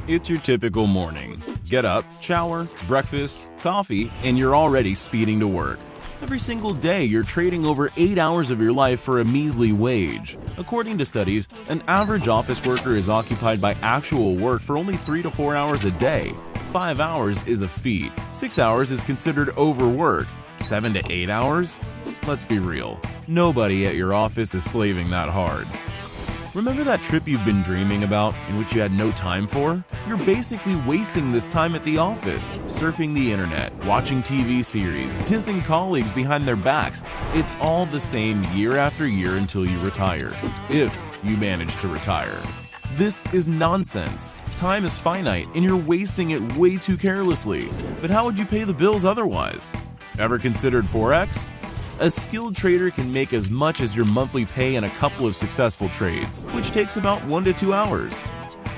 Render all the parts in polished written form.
It's your typical morning. Get up, shower, breakfast, coffee, and you're already speeding to work. Every single day, you're trading over 8 hours of your life for a measly wage. According to studies, an average office worker is occupied by actual work for only 3 to 4 hours a day. 5 hours is a feat. 6 hours is considered overwork. 7 to 8 hours? Let's be real. Nobody at your office is slaving that hard. Remember that trip you've been dreaming about in which you had no time for? You're basically wasting this time at the office, surfing the internet, watching TV series, dissing colleagues behind their backs. It's all the same year after year until you retire, if you manage to retire. This is nonsense. Time is finite and you're wasting it way too carelessly. But how would you pay the bills otherwise? Ever considered Forex? A skilled trader can make as much as your monthly pay in a couple of successful trades, which takes about 1 to 2 hours.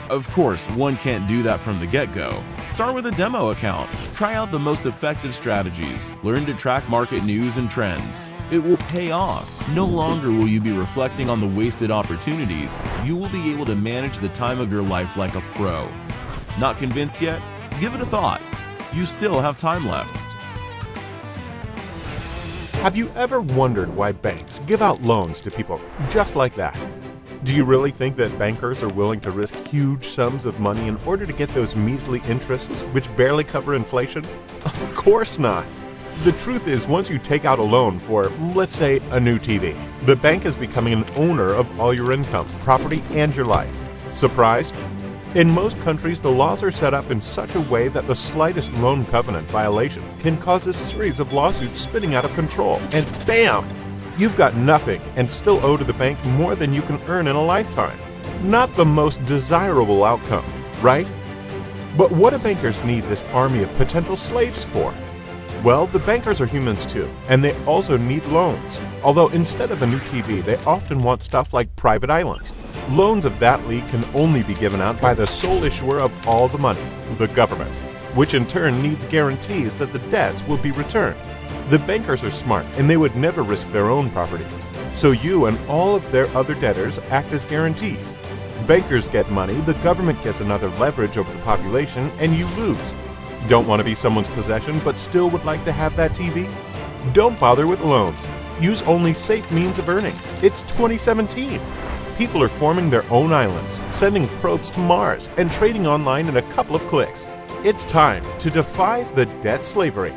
Of course, one can't do that from the get-go. Start with a demo account. Try out the most effective strategies. Learn to track market news and trends. It will pay off. No longer will you be reflecting on the wasted opportunities. You will be able to manage the time of your life like a pro. Not convinced yet? Give it a thought. You still have time left. Have you ever wondered why banks give out loans to people just like that? Do you really think that bankers are willing to risk huge sums of money in order to get those measly interests which barely cover inflation? Of course not. The truth is, once you take out a loan for, let's say, a new TV, the bank is becoming an owner of all your income, property, and your life. Surprised? In most countries, the laws are set up in such a way that the slightest loan covenant violation can cause a series of lawsuits spinning out of control. And bam! You've got nothing and still owe to the bank more than you can earn in a lifetime. Not the most desirable outcome, right? But what do bankers need this army of potential slaves for? Well, the bankers are humans too, and they also need loans. Although instead of a new TV, they often want stuff like private islands. Loans of that league can only be given out by the sole issuer of all the money, the government, which in turn needs guarantees that the debts will be returned. The bankers are smart and they would never risk their own property. So you and all of their other debtors act as guarantees. Bankers get money, the government gets another leverage over the population, and you lose. Don't want to be someone's possession but still would like to have that TV? Don't bother with loans. Use only safe means of earning. It's 2017. People are forming their own islands, sending probes to Mars, and trading online in a couple of clicks. It's time to defy the debt slavery.